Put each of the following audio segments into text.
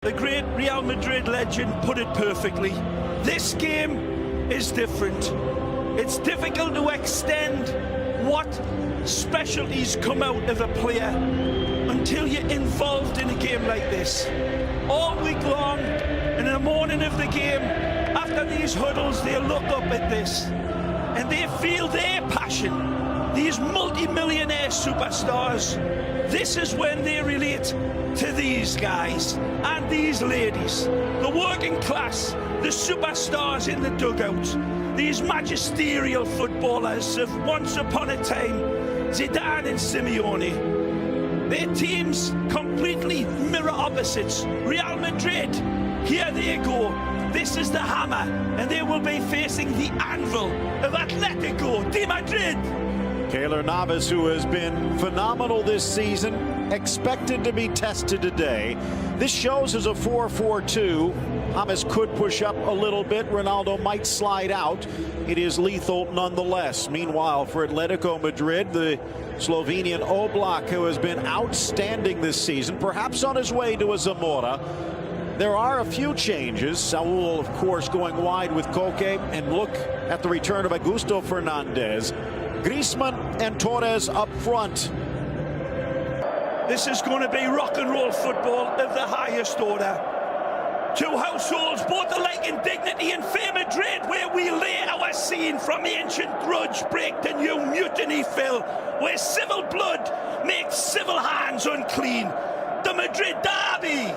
The great Real Madrid legend put it perfectly. This game is different. It's difficult to extend what specialties come out of a player until you're involved in a game like this. All week long, and in the morning of the game, after these huddles, they look up at this and they feel their passion. These multi-millionaire superstars, this is when they relate to these guys and these ladies. The working class, the superstars in the dugout, these magisterial footballers of once upon a time, Zidane and Simeone. Their teams completely mirror opposites. Real Madrid, here they go. This is the hammer, and they will be facing the anvil of Atletico Madrid. Keylor Navas, who has been phenomenal this season, expected to be tested today. This shows as a 4-4-2. James could push up a little bit. Ronaldo might slide out. It is lethal nonetheless. Meanwhile, for Atletico Madrid, the Slovenian Oblak, who has been outstanding this season, perhaps on his way to a Zamora. There are a few changes. Saul, of course, going wide with Koke, and look at the return of Augusto Fernandez. Griezmann and Torres up front. This is going to be rock and roll football of the highest order. Two households, both alike in dignity, and fair Madrid, where we lay our scene from ancient grudge break to new mutiny fill, where civil blood makes civil hands unclean. The Madrid derby.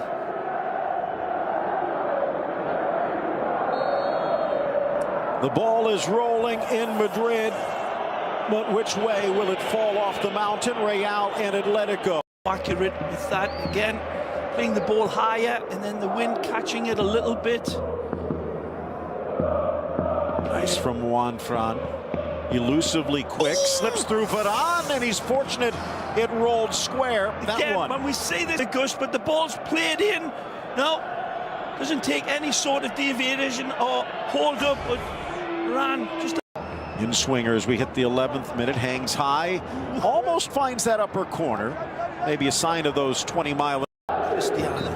The ball is rolling in Madrid, but which way will it fall off the mountain? Real and Atletico. Accurate with that again, playing the ball higher and then the wind catching it a little bit. Nice from Juan Fran. Elusively quick, slips through Varane, and he's fortunate it rolled square. That again, one. when we say this, Gus, but the ball's played in. No, doesn't take any sort of deviation or hold up, but ran just. In swingers, we hit the 11th minute, hangs high, almost finds that upper corner. Maybe a sign of those 20-mile. Cristiano.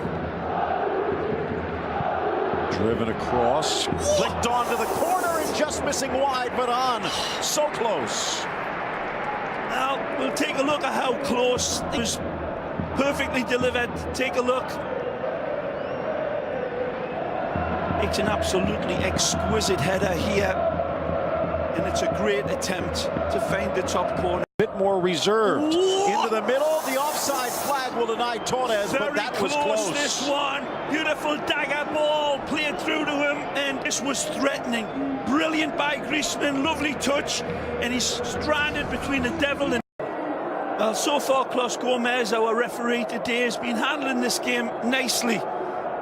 Driven across, flicked onto the corner and just missing wide, but on. So close. Now, we'll take a look at how close. It was perfectly delivered. Take a look. It's an absolutely exquisite header here. And it's a great attempt to find the top corner. Bit more reserved. Into the middle. The offside flag will deny Torres, but that was close. This one. Beautiful dagger ball played through to him, and this was threatening. Brilliant by Griezmann. Lovely touch. And he's stranded between the devil and... Well, so far, Klaus Gomez, our referee today, has been handling this game nicely.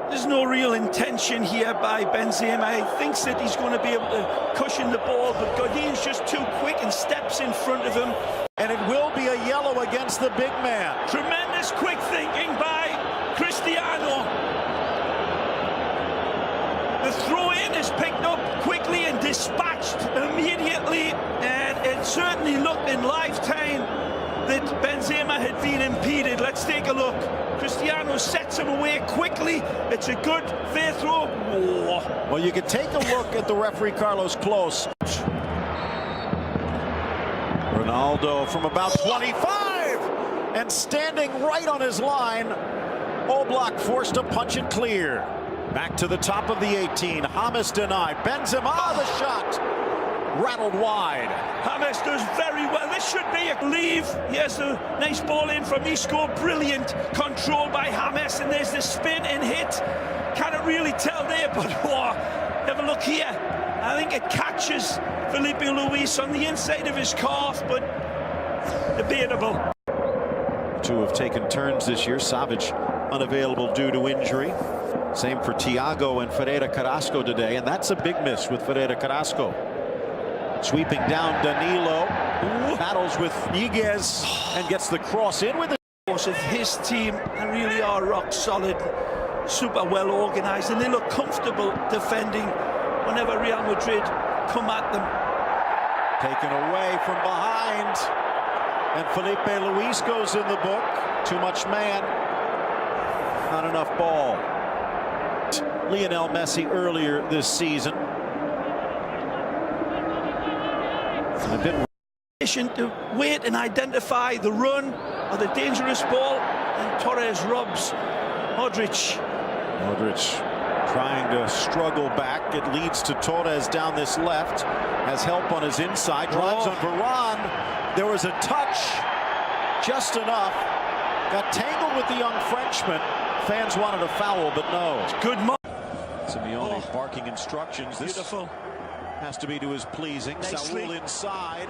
There's no real intention here by Benzema. He thinks that he's going to be able to cushion the ball, but Godin's just too quick and steps in front of him. And it will be a yellow against the big man. Tremendous quick thinking by Cristiano. The throw-in is picked up quickly and dispatched immediately, and it certainly looked in lifetime that Benzema had been impeded. Let's take a look. Cristiano sets him away quickly. It's a good fair throw. Whoa. Well, you can take a look at the referee, Carlos Close. Ronaldo from about 25 and standing right on his line. Oblak forced to punch it clear. Back to the top of the 18. James denied. Benzema, the shot. Rattled wide. James does very well. This should be a leave. Here's the nice ball in from Isco. Brilliant control by James, and there's the spin and hit. Can't really tell there, but have a look here. I think it catches Felipe Luis on the inside of his calf, but debatable. Two have taken turns this year. Savic unavailable due to injury. Same for Thiago and Ferreira Carrasco today, and that's a big miss with Ferreira Carrasco. Sweeping down Danilo, battles with Niguez and gets the cross in with it. Of his team, they really are rock solid, super well organized, and they look comfortable defending whenever Real Madrid come at them. Taken away from behind, and Felipe Luis goes in the book. Too much man, not enough ball. Lionel Messi earlier this season. And a bit to wait and identify the run or the dangerous ball, and Torres robs Modric. Trying to struggle back. It leads to Torres down this left. Has help on his inside. Drives on Varane. There was a touch. Just enough. Got tangled with the young Frenchman. Fans wanted a foul, but no. It's good. Simeone barking instructions. This beautiful. Has to be to his pleasing. Nicely. Saul inside.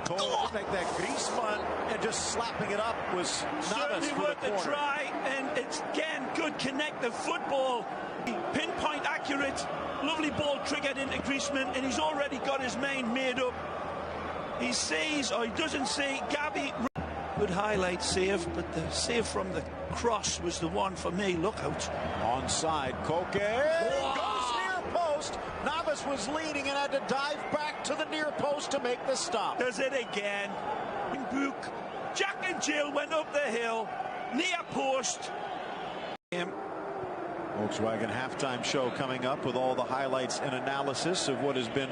Told like that Griezmann, and just slapping it up was Navas for worth the corner. Try, and it's again good connective football. Pinpoint accurate, lovely ball triggered into Griezmann, and he's already got his mind made up. He sees, or he doesn't see, Gabi. Good highlight save, but the save from the cross was the one for me. Look out. Onside, Koke goes near post. Navas was leading and had to dive back to the near post to make the stop. Does it again. Book. Jack and Jill went up the hill, near post. Volkswagen halftime show coming up with all the highlights and analysis of what has been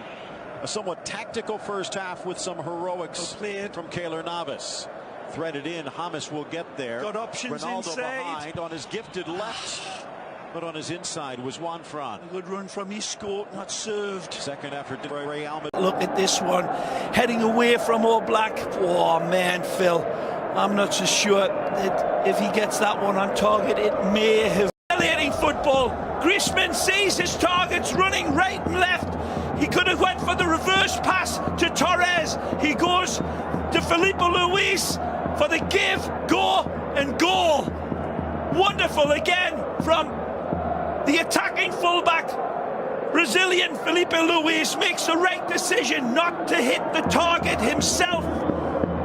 a somewhat tactical first half with some heroics from Keylor Navas. Threaded in, James will get there. Got options Ronaldo inside. behind on his gifted left, but on his inside was Juan Fran. A good run from Isco, not served. Second effort to Real Madrid. Look at this one, heading away from All Black. Oh man, Phil, I'm not so sure that if he gets that one on target, it may have. Humiliating football. Griezmann sees his targets running right and left. He could have went for the reverse pass to Torres. He goes to Felipe Luis for the give, go, and goal. Wonderful again from the attacking fullback. Brazilian Felipe Luis makes the right decision not to hit the target himself,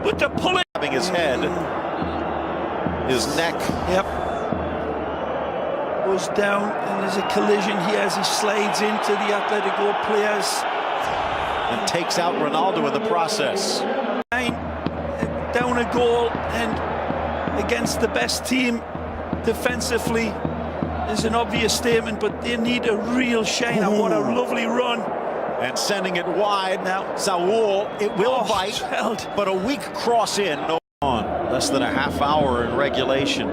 but to pull it. Having his head, his neck. Yep. Goes down, and there's a collision here as he slides into the Atletico players. And takes out Ronaldo in the process. Down a goal, and against the best team defensively is an obvious statement, but they need a real shine. And what a lovely run. And sending it wide now. Saul, it will bite, but a weak cross in. No on. Less than a half hour in regulation.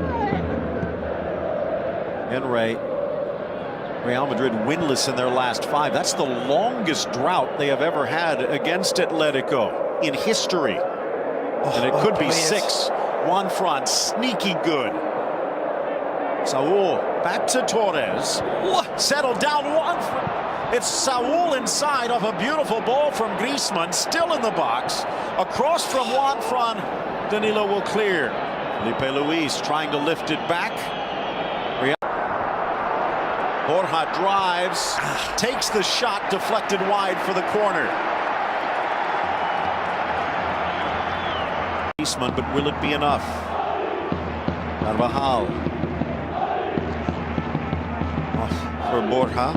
And Real Madrid winless in their last 5. That's the longest drought they have ever had against Atletico in history. And it could be 6. Juan Fran, sneaky good. Saul back to Torres. Settled down Juan Fran. It's Saul inside off a beautiful ball from Griezmann, still in the box. Across from Juan Fran, Danilo will clear. Felipe Luis trying to lift it back. Borja drives, takes the shot, deflected wide for the corner. But will it be enough? Carvajal. For Borja.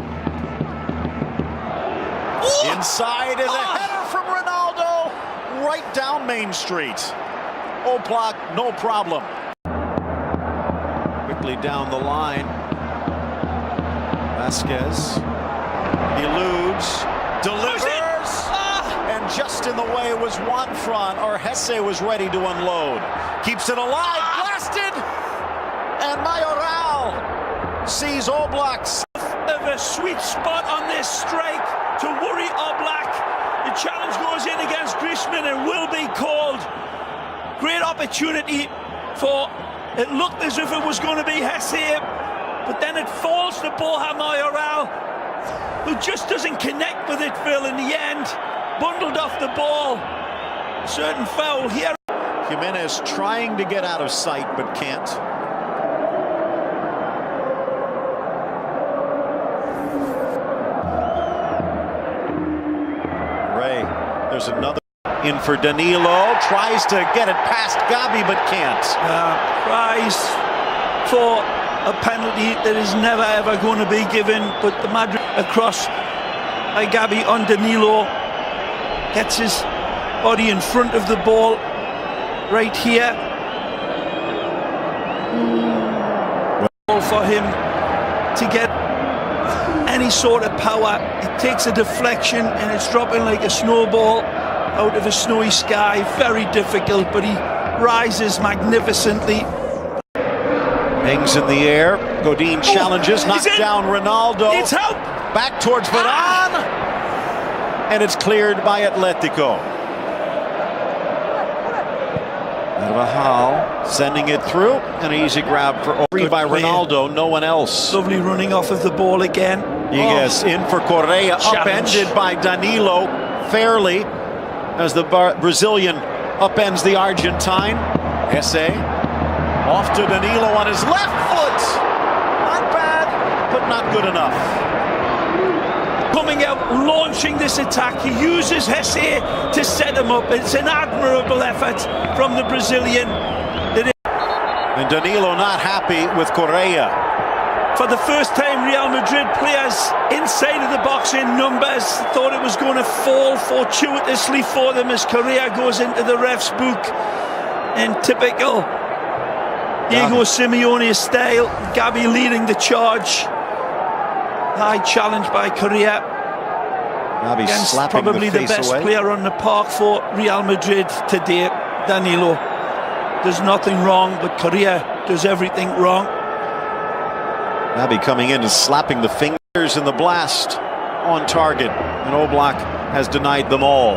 Inside, and a header from Ronaldo. Right down Main Street. Oblak, no problem. Quickly down the line. Vasquez eludes, delivers, and just in the way was Juan Fran, or Hesse was ready to unload. Keeps it alive, blasted, and Mayoral sees Oblak. Of a sweet spot on this strike to worry Oblak. The challenge goes in against Griezmann and will be called. Great opportunity for, it looked as if it was going to be Hesse. But then it falls to Borja Mayoral, who just doesn't connect with it, Phil, in the end. Bundled off the ball. Certain foul here. Jimenez trying to get out of sight, but can't. There's another in for Danilo. Tries to get it past Gabi, but can't. Prize for a penalty that is never ever going to be given, but the Madrid across by Gabi on Danilo, gets his body in front of the ball right here. For him to get any sort of power. It takes a deflection and it's dropping like a snowball out of a snowy sky. Very difficult, but he rises magnificently. Hangs in the air. Godin challenges, knocks down Ronaldo. It's out. Back towards Varane. And it's cleared by Atletico. Carvajal sending it through. An easy grab for Ori by Ronaldo. No one else. Lovely running off of the ball again. Yes, in for Correa. Upended by Danilo. Fairly. As the Brazilian upends the Argentine. Esse. Off to Danilo on his left foot. Not bad, but not good enough. Coming out, launching this attack. He uses Esse to set him up. It's an admirable effort from the Brazilian. And Danilo not happy with Correa. For the first time, Real Madrid players inside of the box in numbers. Thought it was going to fall fortuitously for them as Correa goes into the ref's book. In typical Diego Simeone style, Gabi leading the charge. High challenge by Correa. Against probably the best player on the park for Real Madrid today, Danilo. Does nothing wrong, but Correa does everything wrong. Gabi coming in and slapping the fingers in the blast on target. And Oblak has denied them all.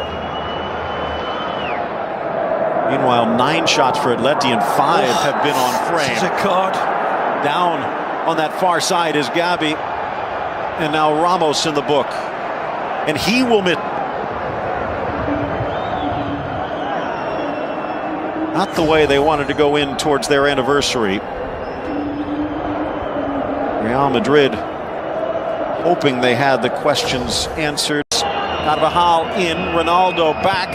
Meanwhile, 9 shots for Atleti and 5 have been on frame. This is a card. Down on that far side is Gabi. And now Ramos in the book. And he will miss. Not the way they wanted to go in towards their anniversary. Real Madrid hoping they had the questions answered. Carvajal in, Ronaldo back,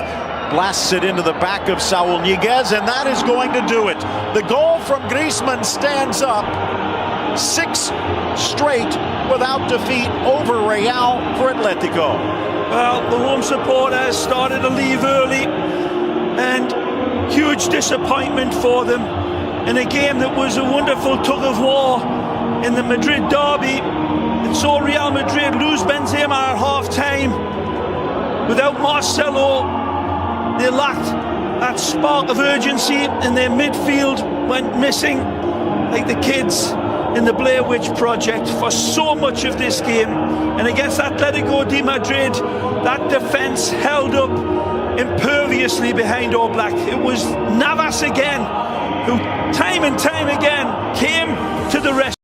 blasts it into the back of Saúl Ñíguez, and that is going to do it. The goal from Griezmann stands up. 6 straight without defeat over Real for Atletico. Well, the home supporters started to leave early, and huge disappointment for them in a game that was a wonderful tug of war in the Madrid derby. And saw Real Madrid lose Benzema at half-time. Without Marcelo, they lacked that spark of urgency, and their midfield went missing like the kids in the Blair Witch Project for so much of this game. And against Atletico de Madrid, that defence held up imperviously behind Oblak. It was Navas again who time and time again came to the rescue.